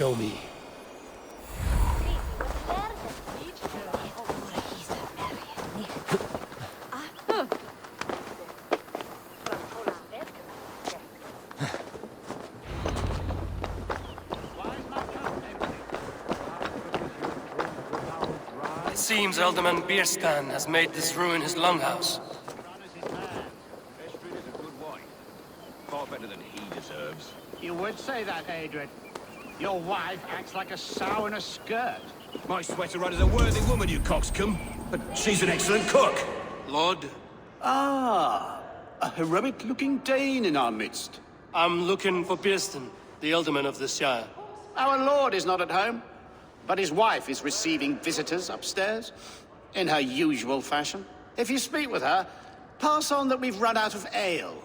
show me. It seems Alderman Bierstan has made this ruin his longhouse. Far better than he deserves. You would say that, Adrian. Your wife acts like a sow in a skirt. My sweater run is a worthy woman, you coxcomb. But she's an excellent cook. Lord, Ah, a heroic-looking Dane in our midst. I'm looking for Bierstan, the Alderman of the Shire. Our lord is not at home, but his wife is receiving visitors upstairs, in her usual fashion. If you speak with her, pass on that we've run out of ale.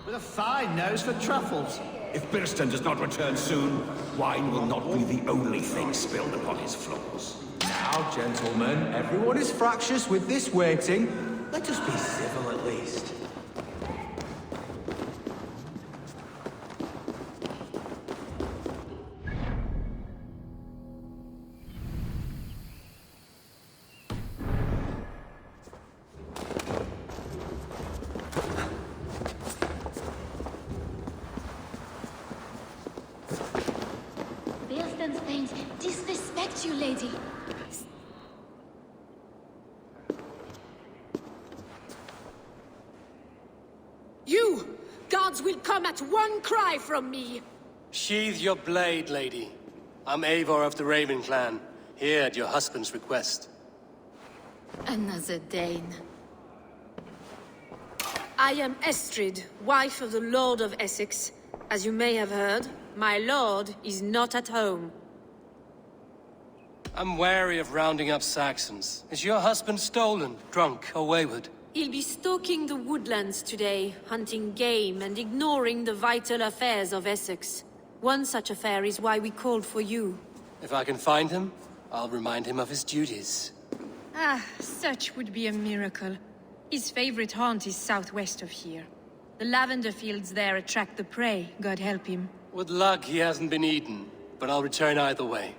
With a fine nose for truffles. If Birston does not return soon, wine will not be the only thing spilled upon his floors. Now, gentlemen, everyone is fractious with this waiting. Let us be civil at least. Bierstan's pains disrespect you, lady. You! Guards will come at one cry from me! Sheathe your blade, lady. I'm Eivor of the Raven clan, here at your husband's request. Another Dane. I am Estrid, wife of the Lord of Essex. As you may have heard, my lord is not at home. I'm wary of rounding up Saxons. Is your husband stolen, drunk, or wayward? He'll be stalking the woodlands today, hunting game and ignoring the vital affairs of Essex. One such affair is why we called for you. If I can find him, I'll remind him of his duties. Ah, such would be a miracle. His favorite haunt is southwest of here. The lavender fields there attract the prey, God help him. With luck, he hasn't been eaten, but I'll return either way.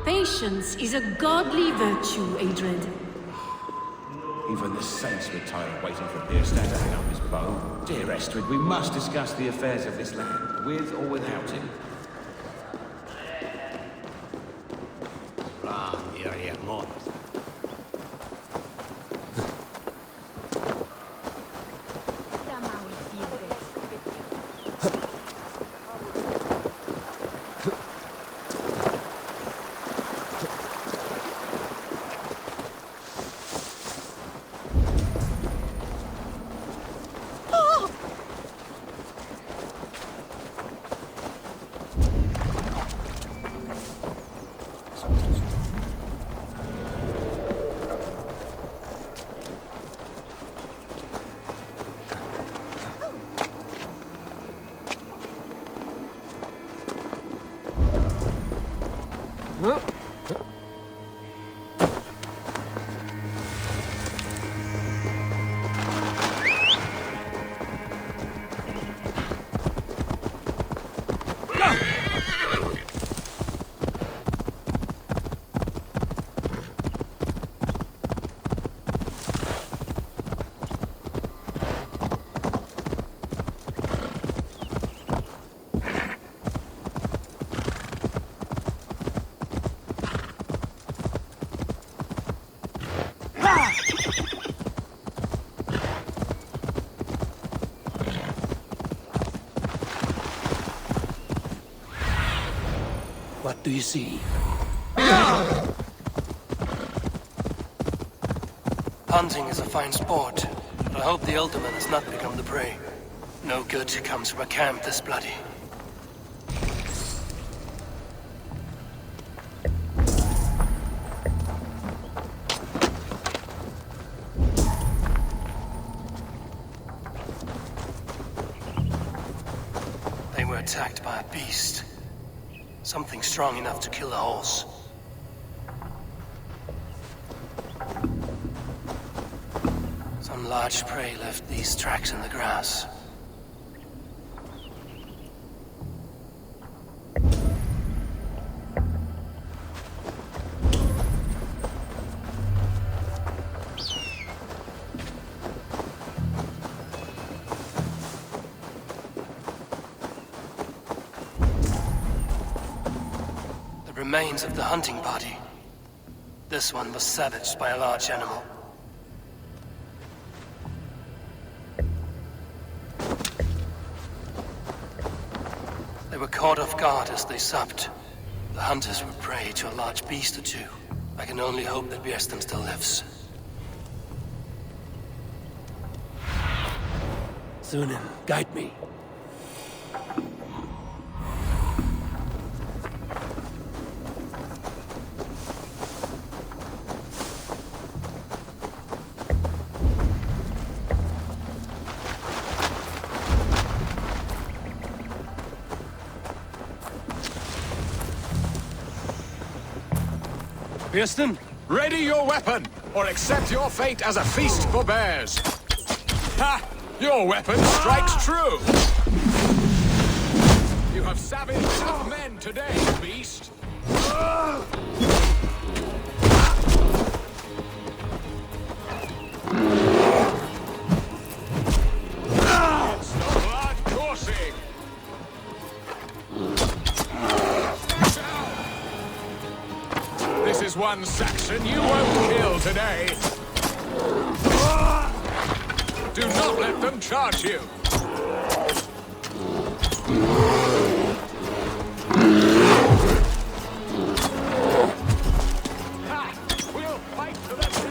Patience is a godly virtue, Adred. Even the saints were tired of waiting for Birstan to hang up his bow. Dear Estrid, we must discuss the affairs of this land, with or without him. What do you see? Hunting is a fine sport, but I hope the Alderman has not become the prey. No good comes from a camp this bloody. They were attacked by a beast. Something strong enough to kill a horse. Some large prey left these tracks in the grass. Remains of the hunting party. This one was savaged by a large animal. They were caught off guard as they supped. The hunters were prey to a large beast or two. I can only hope that Bjersten still lives. Sunan, guide me. Bjersten? Ready your weapon, or accept your fate as a feast for bears. Ha! Your weapon strikes true! You have savaged some men today, beast. It's the blood coursing! This is one Saxon you won't kill today. Do not let them charge you. Ha! We'll fight to the end.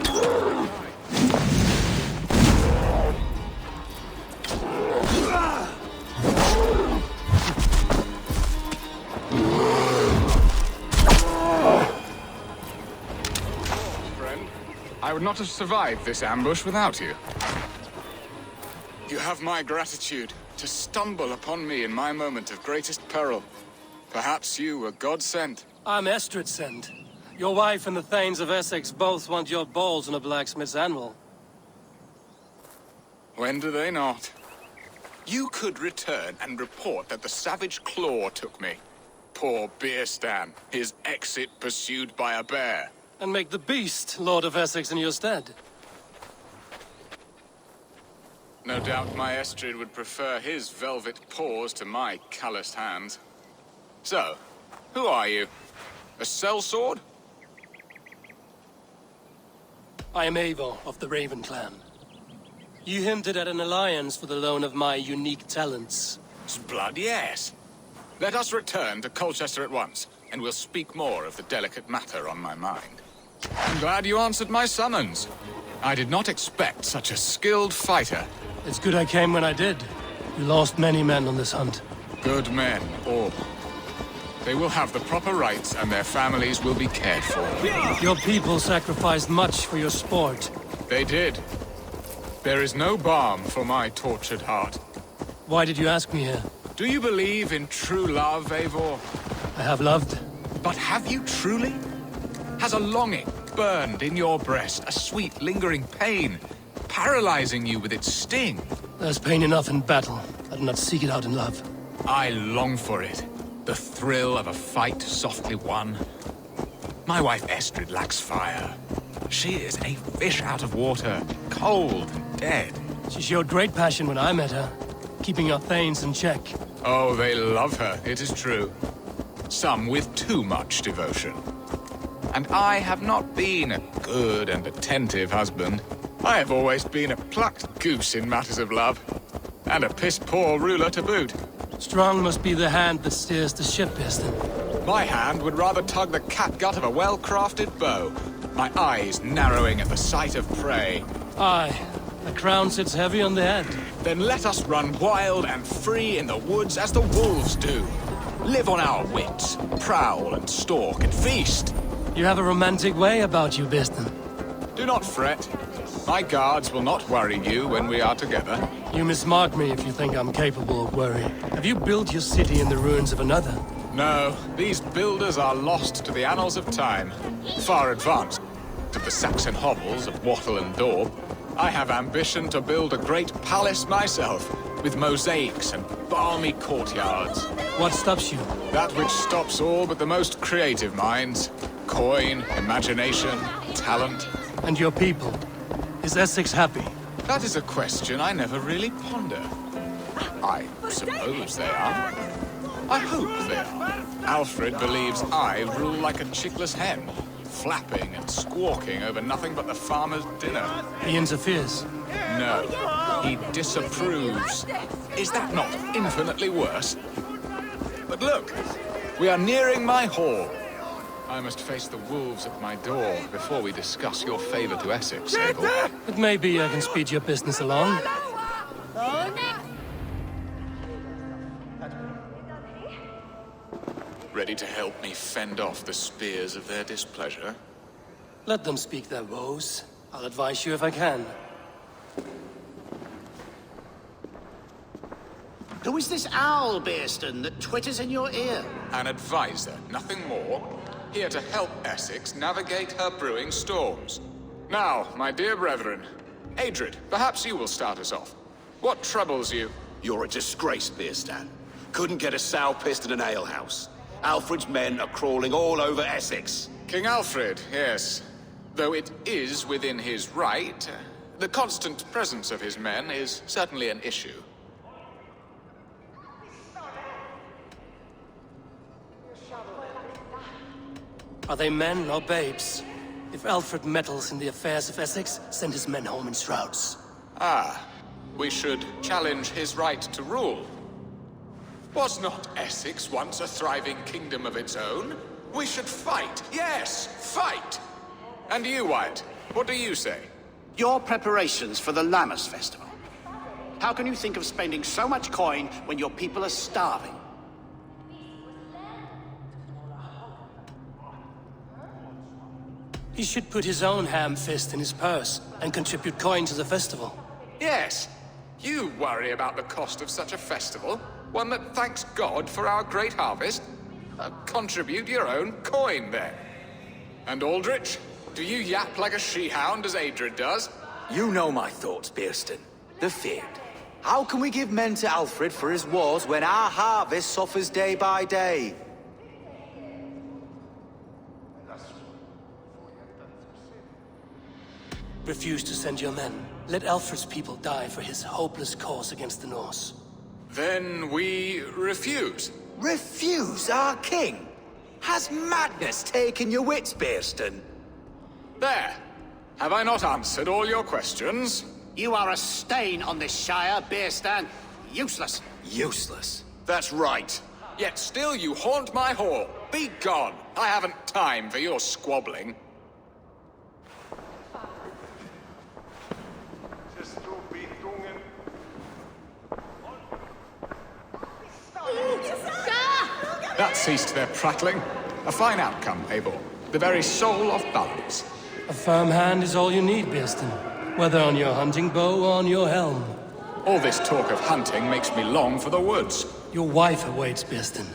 I would not have survived this ambush without you. You have my gratitude to stumble upon me in my moment of greatest peril. Perhaps you were God-sent. I'm Estrid sent. Your wife and the Thanes of Essex both want your balls on a blacksmith's anvil. When do they not? You could return and report that the savage claw took me. Poor Bjersten, his exit pursued by a bear. And make the beast Lord of Essex in your stead. No doubt my Estrid would prefer his velvet paws to my calloused hands. So, who are you? A sellsword? I am Eivor of the Raven clan. You hinted at an alliance for the loan of my unique talents. Blood, yes. Let us return to Colchester at once, and we'll speak more of the delicate matter on my mind. I'm glad you answered my summons. I did not expect such a skilled fighter. It's good I came when I did. You lost many men on this hunt. Good men, all. They will have the proper rights, and their families will be cared for. Your people sacrificed much for your sport. They did. There is no balm for my tortured heart. Why did you ask me here? Do you believe in true love, Eivor? I have loved. But have you truly? Has a longing burned in your breast, a sweet, lingering pain, paralyzing you with its sting? There's pain enough in battle. I do not seek it out in love. I long for it. The thrill of a fight softly won. My wife Estrid lacks fire. She is a fish out of water, cold and dead. She showed great passion when I met her, keeping our Thanes in check. Oh, they love her, it is true. Some with too much devotion. And I have not been a good and attentive husband. I have always been a plucked goose in matters of love. And a piss-poor ruler to boot. Strong must be the hand that steers the ship, Bjersten. My hand would rather tug the catgut of a well-crafted bow. My eyes narrowing at the sight of prey. Aye, the crown sits heavy on the head. Then let us run wild and free in the woods as the wolves do. Live on our wits, prowl and stalk and feast. You have a romantic way about you, Bjersten. Do not fret. My guards will not worry you when we are together. You mismark me if you think I'm capable of worry. Have you built your city in the ruins of another? No, these builders are lost to the annals of time. Far advanced to the Saxon hovels of Wattle and Daub. I have ambition to build a great palace myself, with mosaics and balmy courtyards. What stops you? That which stops all but the most creative minds. Coin, imagination, talent. And your people? Is Essex happy? That is a question I never really ponder. I suppose they are. I hope they are. Alfred believes I rule like a chickless hen, flapping and squawking over nothing but the farmer's dinner. He interferes? No, he disapproves. Is that not infinitely worse? But look, we are nearing my hall. I must face the wolves at my door before we discuss your favor to Essex, Abel. But maybe I can speed your business along. Ready to help me fend off the spears of their displeasure? Let them speak their woes. I'll advise you if I can. Who is this owl, Bearston, that twitters in your ear? An advisor, nothing more. Here to help Essex navigate her brewing storms. Now, my dear brethren, Adrid, perhaps you will start us off. What troubles you? You're a disgrace, Beerstan. Couldn't get a sow pissed in an alehouse. Alfred's men are crawling all over Essex. King Alfred, yes. Though it is within his right, the constant presence of his men is certainly an issue. Are they men or babes? If Alfred meddles in the affairs of Essex, send his men home in shrouds. Ah, we should challenge his right to rule. Was not Essex once a thriving kingdom of its own? We should fight, yes, fight! And you, Wyatt, what do you say? Your preparations for the Lammas Festival. How can you think of spending so much coin when your people are starving? He should put his own ham fist in his purse and contribute coin to the festival. Yes, you worry about the cost of such a festival, one that thanks God for our great harvest. Contribute your own coin, then. And Aldrich, do you yap like a she-hound as Adrid does? You know my thoughts, Bearston. The feared. How can we give men to Alfred for his wars when our harvest suffers day by day? Refuse to send your men. Let Alfred's people die for his hopeless cause against the Norse. Then we refuse. Refuse our king? Has madness taken your wits, Bearston? There. Have I not answered all your questions? You are a stain on this shire, Bearstan. Useless. Useless. That's right. Yet still you haunt my hall. Be gone. I haven't time for your squabbling. That ceased their prattling. A fine outcome, Abel. The very soul of balance. A firm hand is all you need, Bearston. Whether on your hunting bow or on your helm. All this talk of hunting makes me long for the woods. Your wife awaits, Bearston.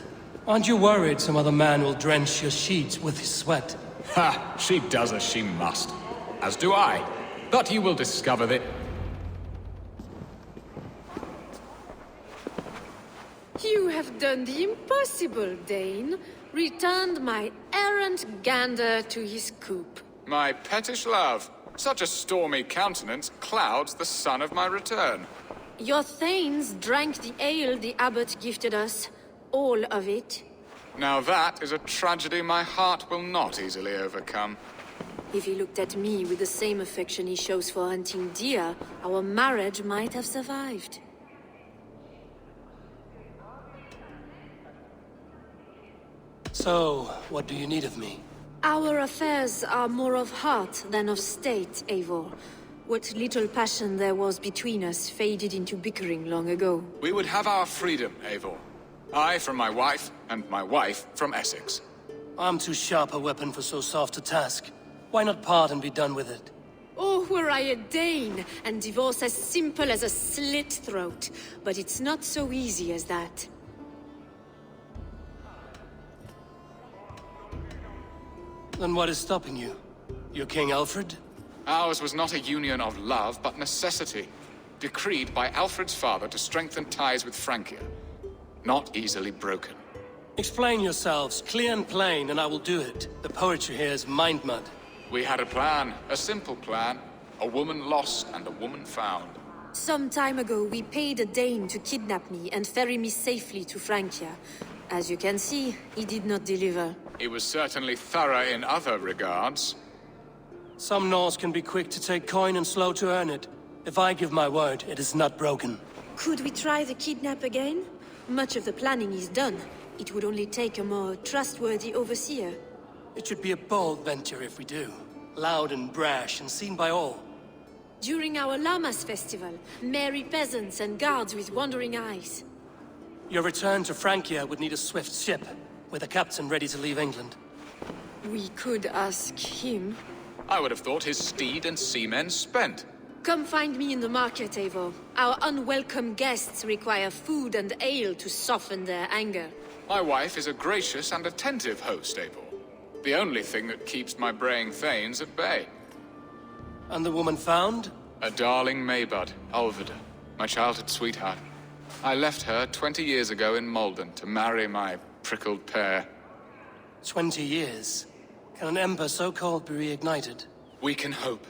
Aren't you worried some other man will drench your sheets with his sweat? Ha! She does as she must. As do I. But you will discover that... You have done the impossible, Dane. Returned my errant gander to his coop. My pettish love. Such a stormy countenance clouds the sun of my return. Your thanes drank the ale the abbot gifted us. All of it. Now that is a tragedy my heart will not easily overcome. If he looked at me with the same affection he shows for hunting deer, our marriage might have survived. So, what do you need of me? Our affairs are more of heart than of state, Eivor. What little passion there was between us faded into bickering long ago. We would have our freedom, Eivor. I from my wife, and my wife from Essex. I'm too sharp a weapon for so soft a task. Why not part and be done with it? Oh, were I a Dane, and divorce as simple as a slit throat. But it's not so easy as that. Then what is stopping you? You're King Alfred? Ours was not a union of love, but necessity. Decreed by Alfred's father to strengthen ties with Francia. Not easily broken. Explain yourselves, clear and plain, and I will do it. The poetry here is mind mud. We had a plan, a simple plan. A woman lost and a woman found. Some time ago, we paid a Dane to kidnap me and ferry me safely to Francia. As you can see, he did not deliver. He was certainly thorough in other regards. Some Norse can be quick to take coin and slow to earn it. If I give my word, it is not broken. Could we try the kidnap again? Much of the planning is done. It would only take a more trustworthy overseer. It should be a bold venture if we do. Loud and brash and seen by all. During our Llamas festival, merry peasants and guards with wandering eyes. Your return to Francia would need a swift ship, with a captain ready to leave England. We could ask him. I would have thought his steed and seamen spent. Come find me in the market, Eivor. Our unwelcome guests require food and ale to soften their anger. My wife is a gracious and attentive host, Eivor. The only thing that keeps my braying thanes at bay. And the woman found? A darling Maybud, Alvida, my childhood sweetheart. I left her 20 years ago in Malden to marry my prickled pear. 20 years? Can an ember so cold be reignited? We can hope.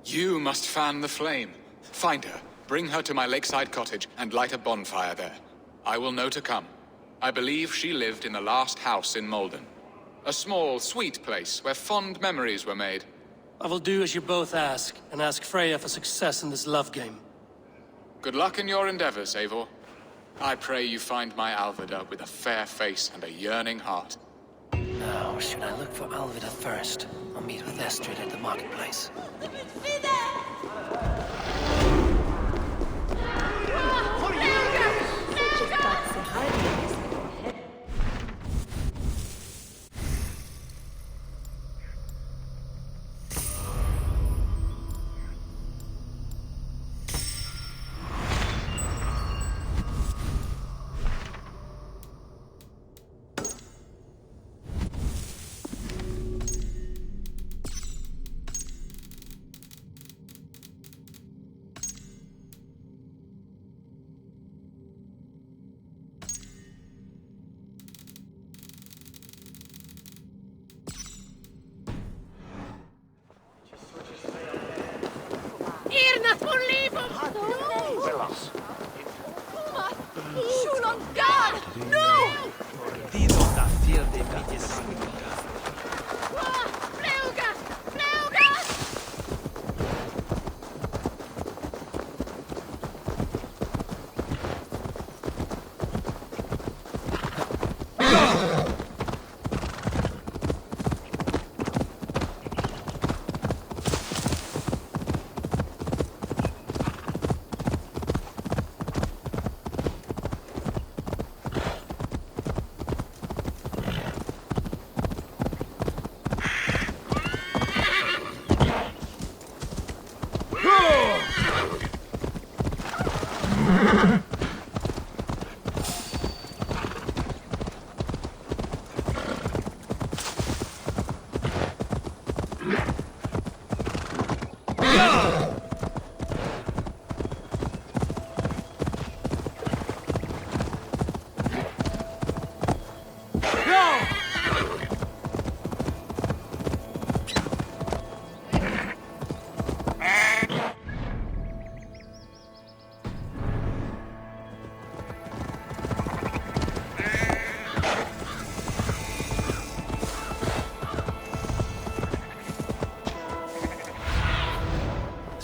You must fan the flame. Find her, bring her to my lakeside cottage, and light a bonfire there. I will know to come. I believe she lived in the last house in Malden. A small, sweet place where fond memories were made. I will do as you both ask, and ask Freya for success in this love game. Good luck in your endeavors, Eivor. I pray you find my Alvida with a fair face and a yearning heart. Now, should I look for Alvida first, or meet with Estrid at the marketplace?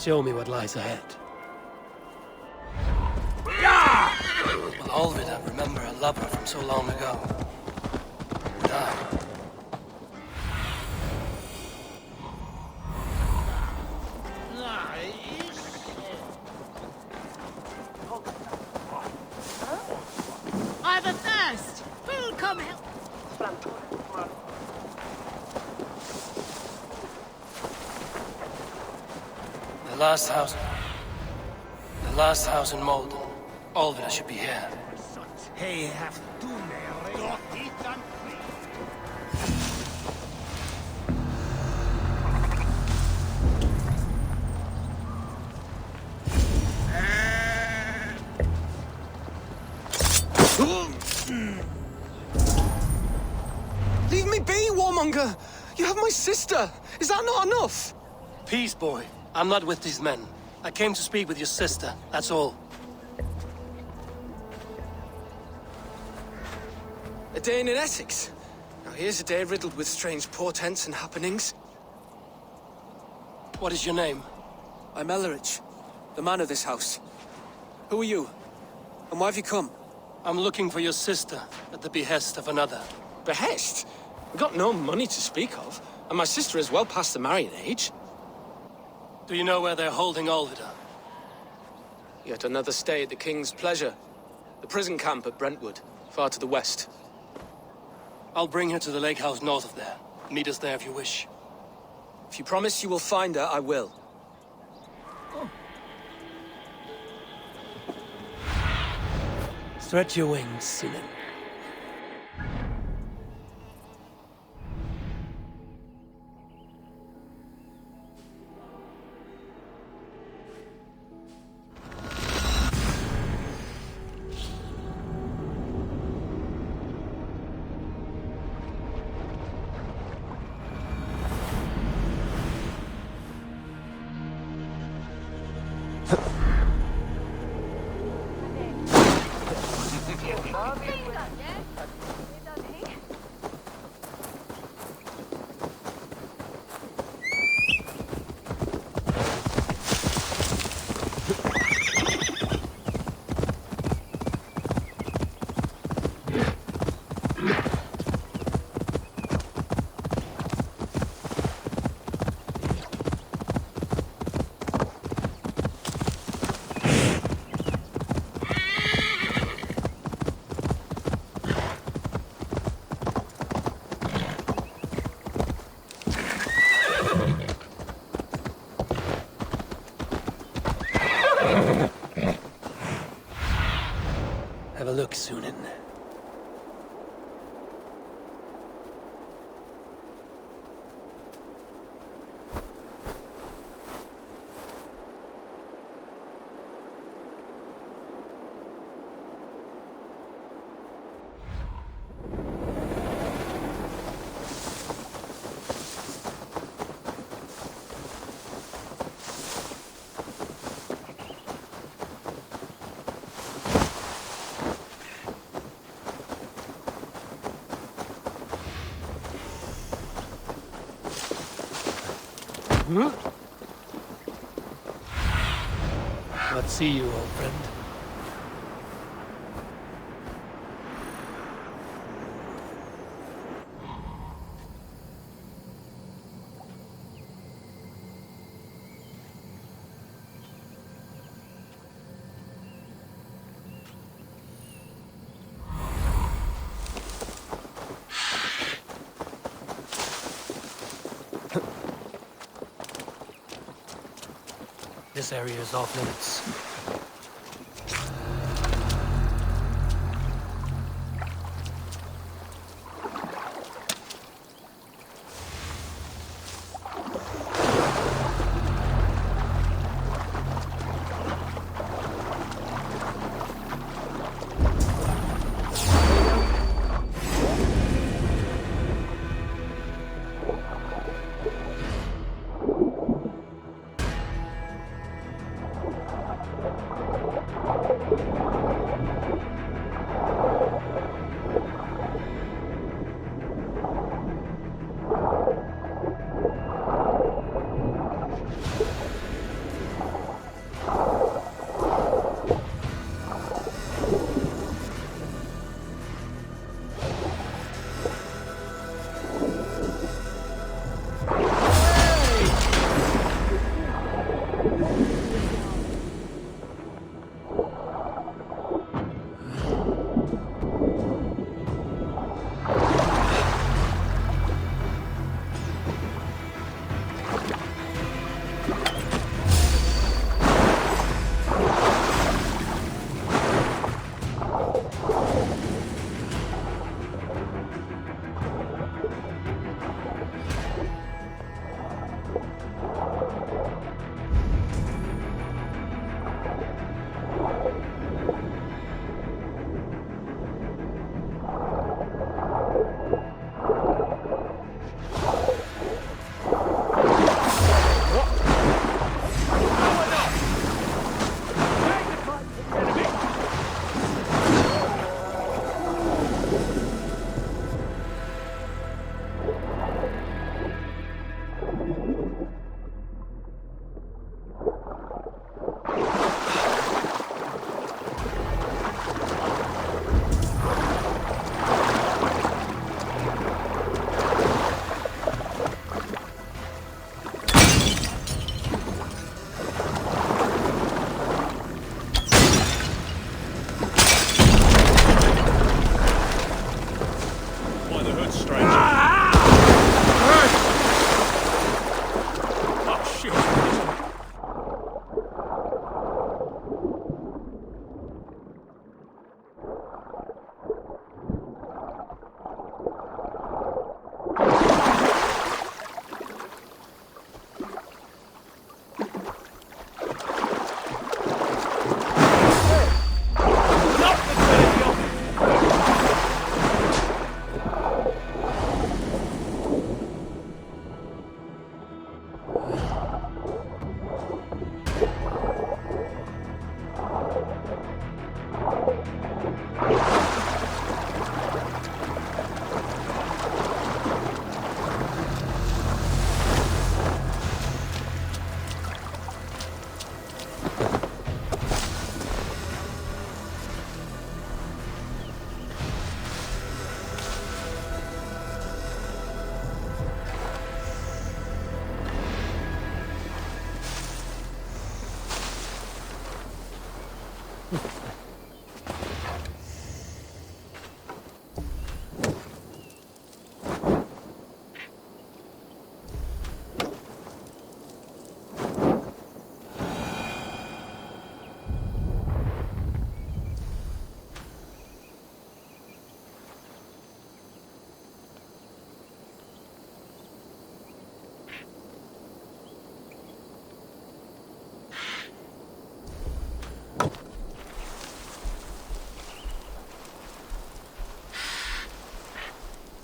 Show me what lies ahead. Will Alvida remember a lover from so long ago? Would I? I've a thirst! Who'll come help? last house... The last house in Malden. Alvida should be here. Leave me be, warmonger! You have my sister! Is that not enough? Peace, boy. I'm not with these men. I came to speak with your sister, that's all. A day in Essex. Now here's a day riddled with strange portents and happenings. What is your name? I'm Ellerich, the man of this house. Who are you? And why have you come? I'm looking for your sister at the behest of another. Behest? We've got no money to speak of, and my sister is well past the marrying age. Do you know where they're holding Alvida? Yet another stay at the King's pleasure. The prison camp at Brentwood, far to the west. I'll bring her to the lake house north of there. Meet us there if you wish. If you promise you will find her, I will. Stretch your wings, Sinan. Have a look, Sunan. What see you, old friend? This area is off limits.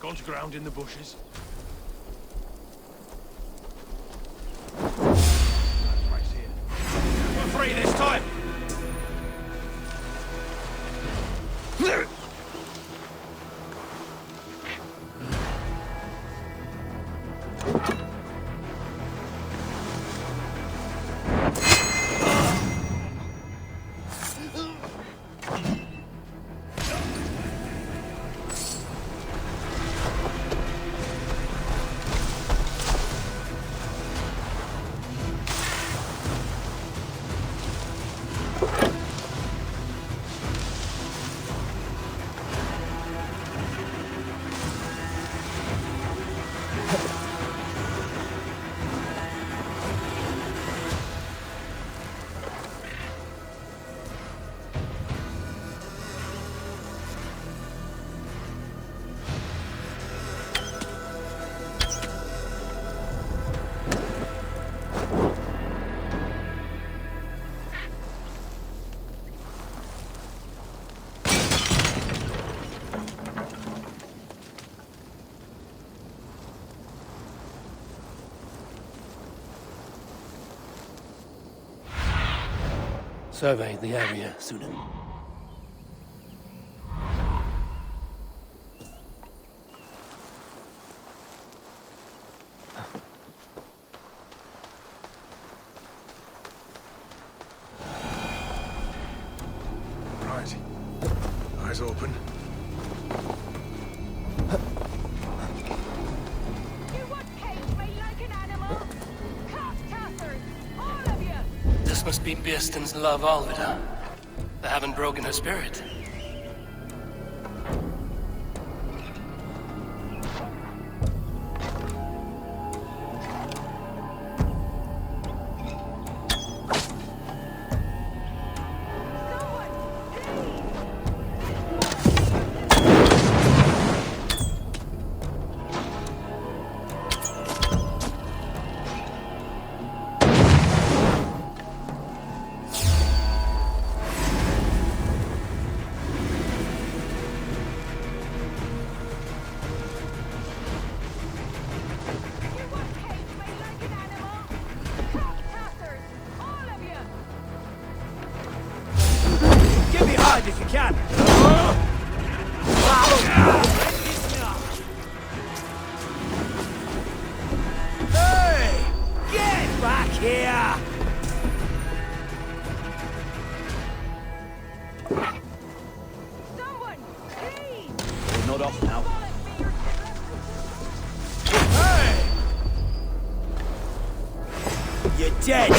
Gone to ground in the bushes. Right here. We're free this time! Survey the area, Sunan. Right. Eyes open. You would cage me like an animal? Cock-tossers, all of you! This must be Birsten's love Alvida. They haven't broken her spirit. Someone, please! nod off now. You're dead!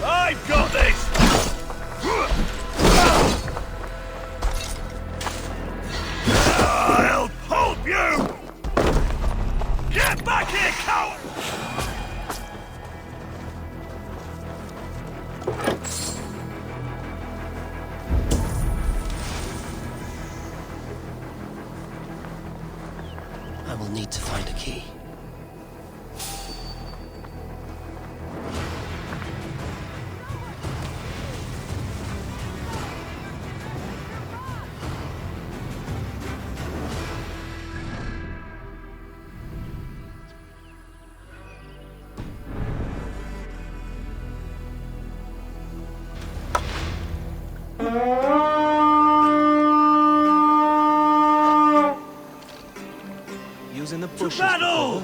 I've got this! I'll pulp you! Get back here, coward! I will need to find a key. Using the bushes. Battle!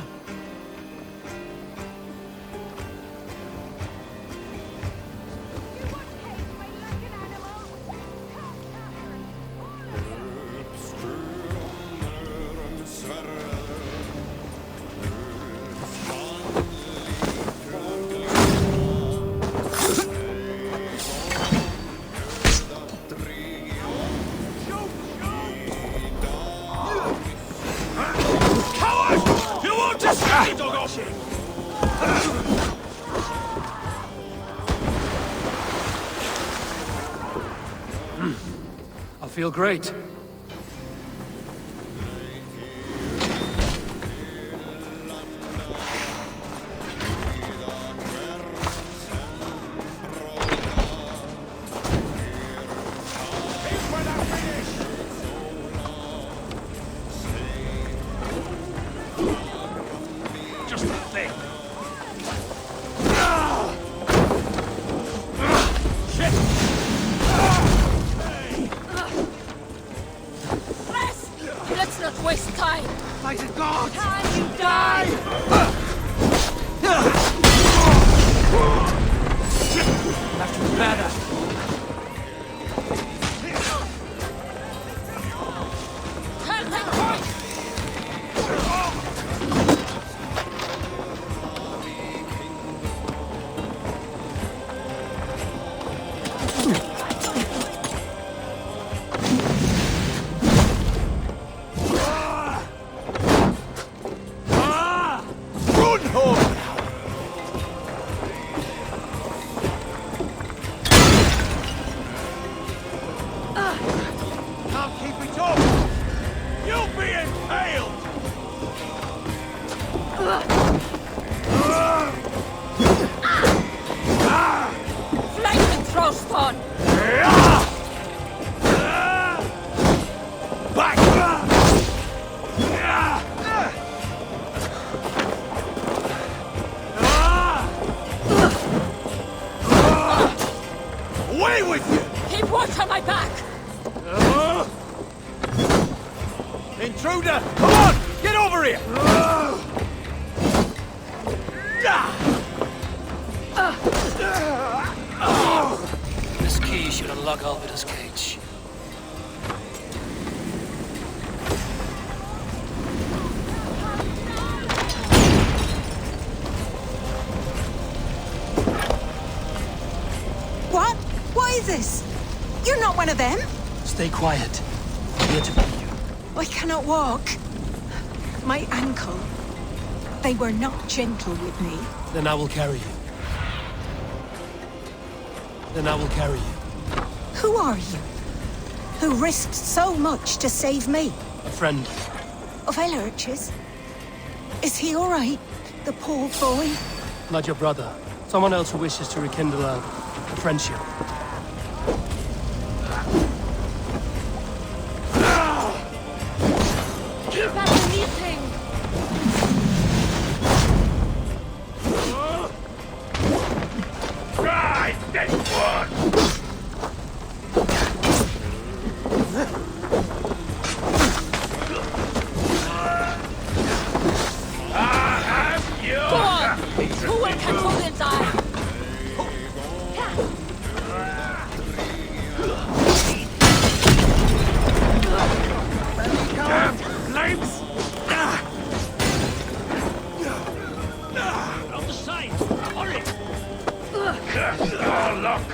I'll feel great. Just a thing. Let's not waste time! By the gods! Can you die? Have to bear that. Can't keep it up! You'll be impaled! Flank and throw spawn! Back! Away with you! Keep watch on my back! Intruder! Come on! Get over here! This key should unlock Alvida's cage. What? What is this? You're not one of them? Stay quiet. I'm here to free you. I cannot walk. My ankle. They were not gentle with me. Then I will carry you. Then I will carry you. Who are you? Who risked so much to save me? A friend. Of Elrich's? Is he all right? The poor boy? Not your brother. Someone else who wishes to rekindle a friendship. Keep at the meeting! Right, then one! Go on! Who will control the eye? Flames! On the side! Hurry! Curse our luck!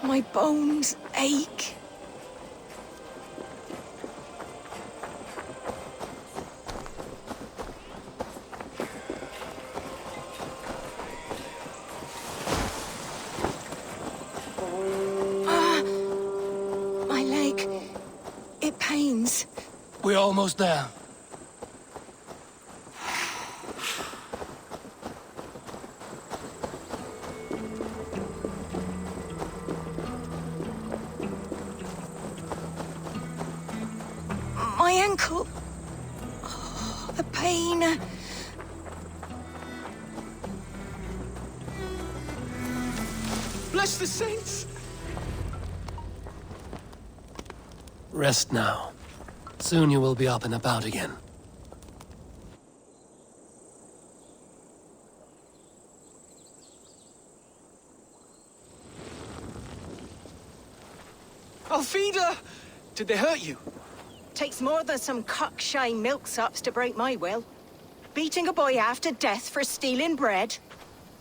My bones ache. My leg. It pains. We're almost there. My ankle. Oh, the pain. Bless the saints! Rest now. Soon you will be up and about again. Alfida! Did they hurt you? Takes more than some cockshy milksops to break my will. Beating a boy half to death for stealing bread?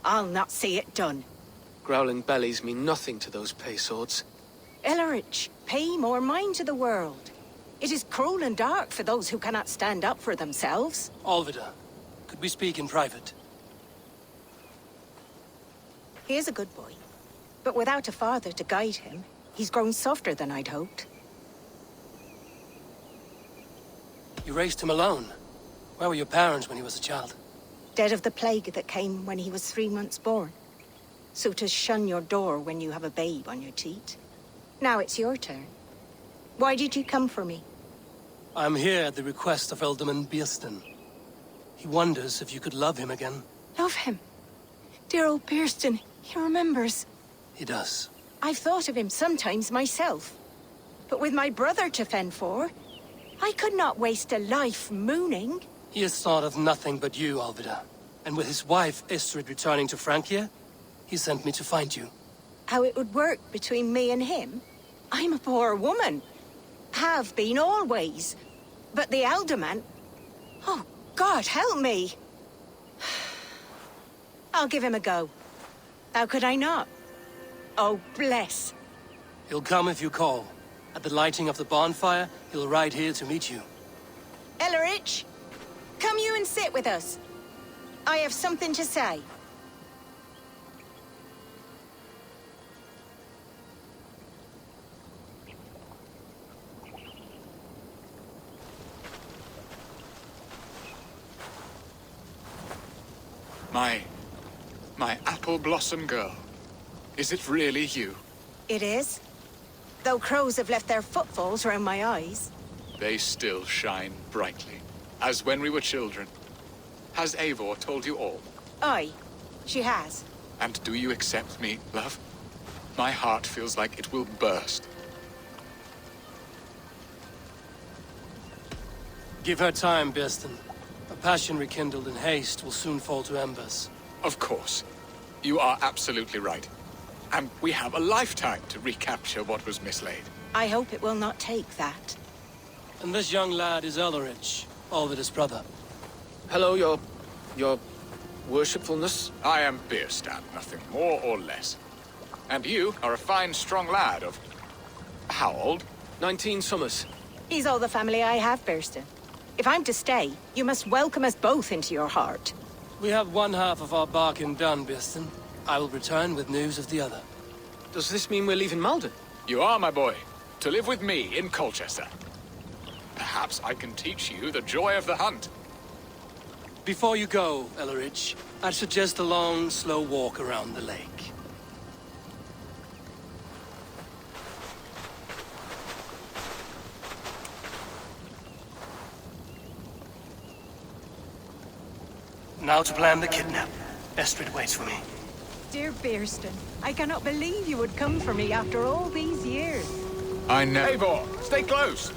I'll not see it done. Growling bellies mean nothing to those pay swords. Elrich, pay more mind to the world. It is cruel and dark for those who cannot stand up for themselves. Alvida, could we speak in private? He is a good boy, but without a father to guide him, he's grown softer than I'd hoped. You raised him alone. Where were your parents when he was a child? Dead of the plague that came when he was 3 months born. So to shun your door when you have a babe on your teat. Now it's your turn. Why did you come for me? I'm here at the request of Ealdorman Bearston. He wonders if you could love him again. Love him? Dear old Bearston, he remembers. He does. I've thought of him sometimes myself. But with my brother to fend for, I could not waste a life mooning. He has thought of nothing but you, Alvida. And with his wife, Istrid, returning to Francia, he sent me to find you. How it would work between me and him? I'm a poor woman. Have been always. But the Alderman... Oh, God, help me. I'll give him a go. How could I not? Oh, bless. He'll come if you call. At the lighting of the bonfire, he'll ride here to meet you. Elrich, come you and sit with us. I have something to say. My apple blossom girl. Is it really you? It is. Though crows have left their footfalls around my eyes. They still shine brightly, as when we were children. Has Eivor told you all? Aye, she has. And do you accept me, love? My heart feels like it will burst. Give her time, Birsten. A passion rekindled in haste will soon fall to embers. Of course. You are absolutely right. And we have a lifetime to recapture what was mislaid. I hope it will not take that. And this young lad is Elrich, Olvid's brother. Hello, your worshipfulness. I am Bierstan, nothing more or less. And you are a fine, strong lad of... how old? 19 summers. He's all the family I have, Birsten. If I'm to stay, you must welcome us both into your heart. We have one half of our bargain done, Birsten. I will return with news of the other. Does this mean we're leaving Malden? You are, my boy, to live with me in Colchester. Perhaps I can teach you the joy of the hunt. Before you go, Elrich, I'd suggest a long, slow walk around the lake. Now to plan the kidnap. Estrid waits for me. Dear Birsten, I cannot believe you would come for me after all these years. I know. Eivor, stay close!